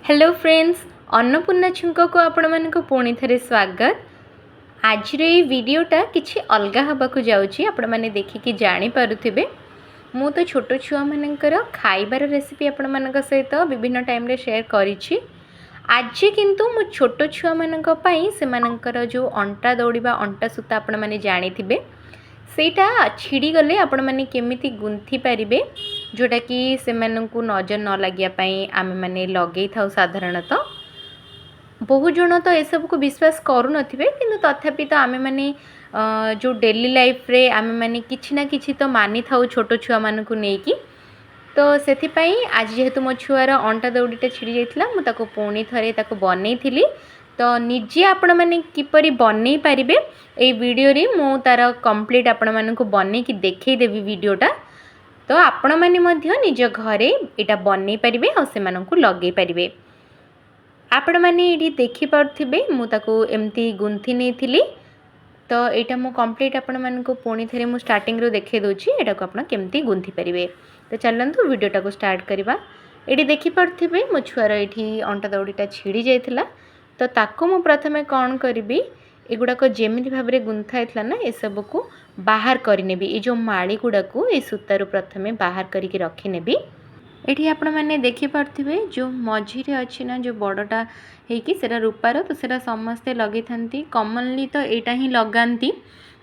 Hello friends, Annapurna छुंक को आपण मानक पुणी थे स्वागत। आज वीडियोटा किसी अलग हाँक जाऊँगी, आपण मैंने देखिकी जापे। मु तो छोट छुआ मानकर खाइबार रेसिपी आपण मान सहित विभिन्न टाइम रे शेयर करी। आज किंतु मु छोट छुआ मानक पई से मानकर जो अंटा दौड़िबा अंटा सूता आपण मैंने जानी थे सेटा छिड़ी गले आपण मैंने केमिति गुंथि पारिबे, जोटा कि से मानकु नजर न लगिया आमे माने लगे था। साधारणतः बहु जन तो एसबू को विश्वास करू नथिबे, किंतु तथापि तो आमे माने जो डेली लाइफ रे आमे माने किछि ना किछि तो मानि थाउ छोट छुआ मानकु नेकी। तो सेथिपाई आज जेहेतु मो छुआर अंटा दौड़ीटा छिड़ी जाइथिला, मु ताको पुणी थरे ताको बनेइथिली। तो निजे आपण मैंने किपरि बनै पारिबे ए वीडियो रे मु तार कंप्लीट आपण मानकु बनै कि देखै देबी वीडियोटा। तो आपण माने मध्य निज घरे एटा बनै पारिबे और से मानकु लगै पारिबे। आपण माने एठी देखि पारथिबे मु ताको एम्ति गुंथि नेथिली। तो एटा मु कंप्लीट आपण मानकु पुणी थरे मु स्टार्टिंग रो देखै दोछि एटा को आपण केमति गुंथि पारिबे। तो चलंतु वीडियोटा को स्टार्ट करबा। एठी देखि पारथिबे मो छुआर एठी अंटा दौड़ीटा छिड़ी जाइथिला। तो ताको मु प्रथमे कौन करी, एगुड़ाक जमी भाव में गुंथा होता ना ये सब को बाहर करने ये जो माड़ी गुड़ाक ये सूतारू प्रथमे बाहर करके रखिनेबी। ये आपण मैंने देखिपे जो मझीरे अच्छी ना जो बड़टा होता रूपार, तो सेटा समस्ते लगे था कमनली तो यहाँ ही लगाती।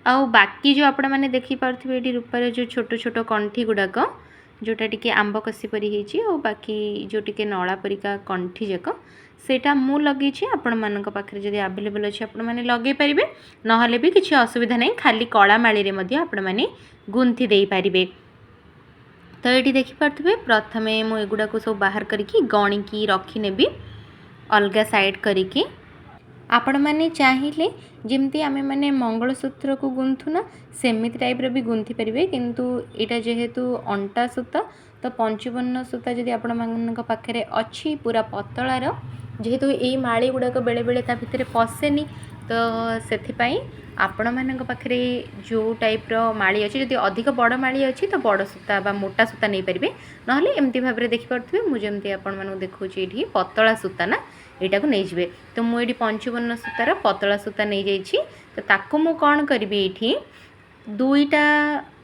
आउ बाकी जो आपण मैंने देखिपे ये रूपार जो छोट छोट कंठी गुड़ाक जोटा टी आंब कसी परी हो, बाकी जो टी नला परिका कंठी जाक सेटा मु लगे आपण मान पाखे जब आवेलेबल अच्छे आपण मैंने लगे पारे, ना भी किसी असुविधा नहीं, खाली कला माड़ी आपण मैंने गुंथि दे पारे। तो ये देखिपे प्रथमे मु एगुड़ा को सब बाहर करके गणिकी रखिनेबी अलग साइड करके। आपण मैंने चाहिए जमती आमे माने मंगलसूत्र को गुंथुना सेमिति टाइप भी गुंथि पारे, किंतु यहाँ जेहेतु अंटा सूता तो पंचुवर्ण सूता जदि आपण मान पाखे अच्छी पूरा पतलार, जेहेतु यही माड़ी गुड़ाक बेले बेले ता भितर पशेनी, तो सेथिपाई आपण मानक पाखे जो टाइप माड़ी अच्छी जदि अधिक बड़ माड़ी अच्छी तो बड़ सूता बा मोटा सूता नहीं पारे, ना एमती भाव में देखिपे मुझे आपण मानक देखा ये पतला सूता ना यहाँ को नहीं जाए। तो मुझे पंचुवर्ण सूतार पतला सूता नहीं जाइए, तो ताको मु कौन करी ये दुईटा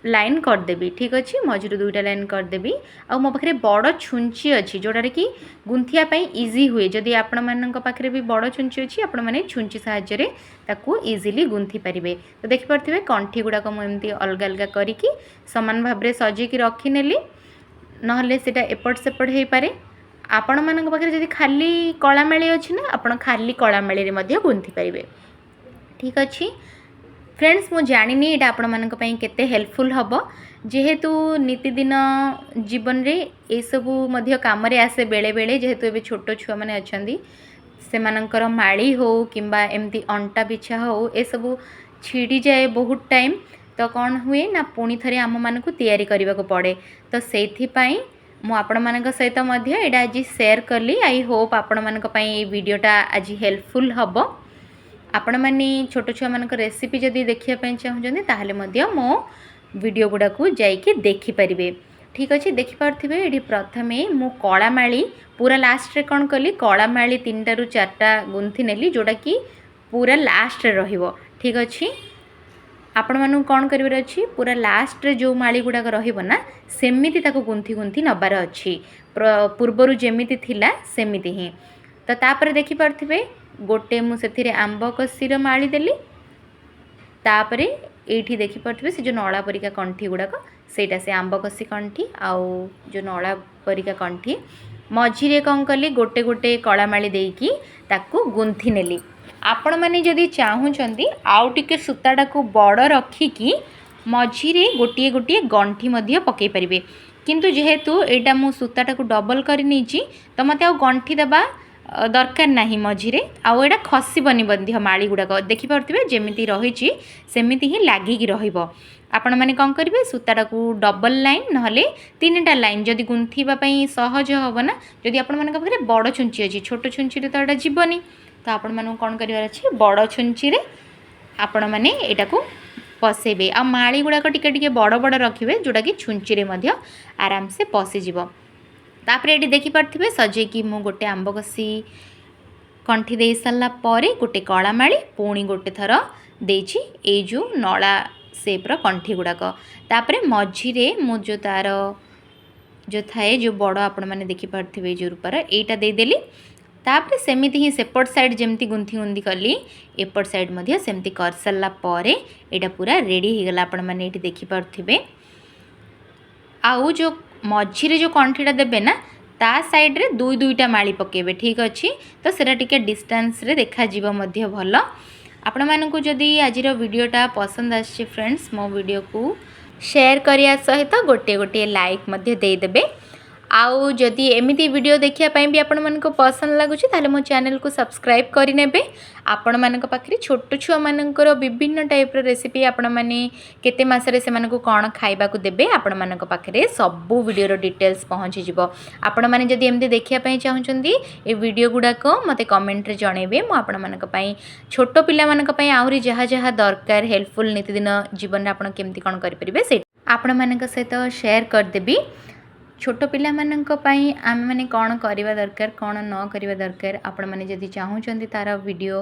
लाइन करदेवी। ठीक अच्छे, मझे दुईटा लाइन करदेवी। आ मो पाखे बड़ छुंची अच्छी जोटार कि गुंथियापाई इजी हुए। जदि आपण मान पाखे भी बड़ छुंची अच्छी आपण मैंने छुंची साहाय्य ताकू इजिली गुंथि पारे। तो देखिपे कंठी गुड़ाक मुझे अलग अलग करके सामान भाव में सजेकी रखिनेली, ना एपट सेपट हो पारे। आपण मान पाखे जदि खाली कलामाली अच्छी ना आपण खाली कलामाली गुंथि पारे। ठीक अच्छे फ्रेंड्स, मु जानी ये आपण मान केते हेल्पफुल हम, जेहेतु नीतिदिन जीवन रे ये सबू काम आसे बेले बेले। जेहेतु ए छोट छुआ मैंने अच्छा से मानकर माड़ी हो किंबा एमती अंटा बिछा हो ए सबू छिड़ी जाए बहुत टाइम, तो कौन हुए ना पुणी थे आम मानक तैयारी करने को पड़े। तो से मु आपण मान सहित एटा आज शेयर कली। आई होप आपण मान वीडियोटा आज हेल्पफुल हम। आपण मैंने छोट छुआ मान रेसिपी जदि देखापी चाहूँगी ताहले मो वीडियो गुड़ा को जाइए देखिपारे। ठीक अच्छे, देखिपे ये प्रथमे मु कलामाली पूरा लास्ट रे कौन कली कलामाली 3 रू 4टा गुंथि नेली, जोटा कि पूरा लास्ट रे रहिबो। ठीक अच्छे, आपण मानू कौन करिवार अच्छी पूरा लास्ट रे जो माली गुड़ाक रहिबो ना सेमिति ताको गुंथि गुंथि नबार अच्छी, पूर्वरु जेमिति थिला सेमिति ही। तो तापर देखिपे गोटे मुझे आंब कसीर माड़ी देली, तापरे एठी देखिपे से जो नला परिका कंठी गुड़ाक सेटा से आंब कसी कंठी आउ जो नला परिका कंठी मझीरे कौन कली गोटे गोटे कलामाली देकी ताकू गुंथि नेली। आपण मैंने जदि चाहूँगी आउ टिके सूताटा को बड़ रखिकी मझीरे गोटे गोटे गंठी मध्य पकई पारे, किंतु जेहेतु एटा मु सूताटा को डबल कर नहीं तो मत आ गंठी देबा दरकार नहीं मझीरे, आउ एटा खसबनी बंध्य माड़ी गुड़ाक देखिपे जमीती रही सेमिति ही लागिकी रहिबो। आपण मैंने कौन करेंगे सूताटा को डबल लाइन ना 3टा लाइन जदि गुंथापी सहज हम ना, जदि आपण मान पाखे बड़ छुंची अच्छी छोट छुंची तो यहाँ जीवनी, तो आपण मानू कौन करार अच्छे बड़ छुंची आपण मैंने यहाँ को पसेबे। आ माड़ी गुड़ाक टिके टिके बड़ बड़ रखिए जोटा कि छुंची आराम से पशिज। तापर ये देखिपे सजेकी मु गोटे आंब कसी कंठी दे सारा पर गोटे कलामाड़ी पुणी गोटे थर देछि ए जो नला सेप्र कंठी गुड़ाक तापर मझीरे मु जो तार जो थाए जो बड़ आपण मैंने देखिपे जो रूपार यहीटा देदेली तापर सेमती ही सेपट साइड जमती गुंथी गुंथी कली एपट साइड मध्य सेमती कर सारा पर यहाँ पूरा रेडी हो गला आपण मैंने ये देखिपे आउ जो मझीरे जो कंठीटा देबे ना ता साइड रे दुई दुईटा माली पकेबे ठीक अच्छी तो सेटा टिके डिस्टेंस रे देखा जीव मध्य भल आपण मानकु जदि आजिर वीडियोटा पसंद आछे फ्रेंड्स मो वीडियो को शेयर करिया सहित गोटे गोटे लाइक मध्य दे देबे आउ जदि एमिति वीडियो देखिया पई भी आपण मानको पसंद लागुच ताले मो चैनल को सब्सक्राइब करि नेबे आपण मानक पाखरे छोट छुआ मानकर विभिन्न टाइप रो रेसिपी आपण माने केते मासरे से मानको कोन खाइबा को देबे आपण मानक पाखरे सब वीडियो रो डिटेल्स पहुंची जिवो आपण माने जदि एमिति देखिया पई चाहुचंदी ए वीडियो गुडा को मते कमेंट रे जणेबे मो आपण मानक पई छोट पिला मानक पई आउरी जहा जहा दरकार हेल्पफुल नितिदिन जीवन रे आपण केमति कोन करि परिबे से आपण मानक सहित शेयर कर देबी छोट पिला मानक पई आम माने कौन करवा दरकार कौन न करवा दरकार आपण माने जदि चाहूचंदी तार वीडियो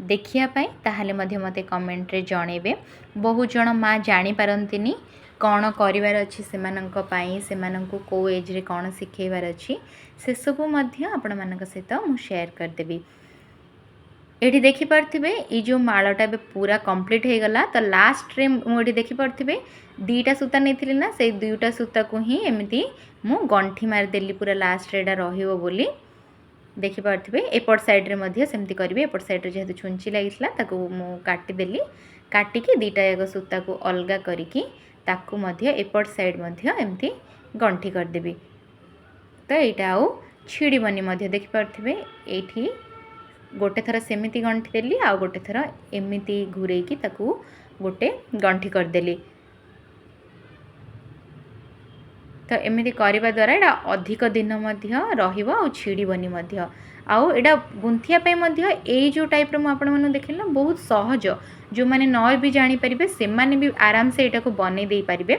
देखिया पई ताहले मध्य मते कमेंट रे जणेबे बहुत जण माँ जानि पारंतिनी कौन करिवार अछि सेमानंक पई सेमानंकु को एज रे कौन सिखेबार अछि से सब मध्य आपण मानक सहित मु शेयर कर देबी एठी देखि पारथिबे ई जो मालाटा बे पूरा कंप्लीट हे गला तो लास्ट रे मु एठी देखि पारथिबे दीटा सूता नेथिली ना से दुईटा सूता को ही एमिति मु गंठी मार देली पूरा लास्ट रेडा रहिबो बोली देखि पारथिबे एपट साइड रे मध्य सेमति करिवे एपट साइड रे जेहेतु छुंची लागिसला ताको मु काटी देली काटी के दीटा एक सूता को अलगा करिकी ताको मध्य एपट साइड मध्य एमिति गंठी कर देबी तो एटा आउ छिड़ीबनी मध्य देखि पारथिबे एठी गोटे थर सेमिति गंठी देली आ गोटे थर एमिति घुरेकी ताकू गोटे गंठी कर देली तो एमिति करबा द्वारा एटा अधिक दिन मध्य रहिबो आ छिड़ीबनी मध्य आउ एटा गुंथिया पे मध्य ए जो टाइप रो आपण माने देखिला बहुत सहज जो माने न भी जानि परिबे से माने भी आराम से एटा को बनै देई परिबे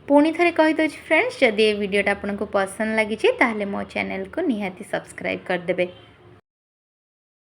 पुणी थरे कहि दछि फ्रेंड्स जदि ए वीडियोटा आपनको पसंद लागि छि ताहले मो चैनल को निहाती सब्सक्राइब कर देबे।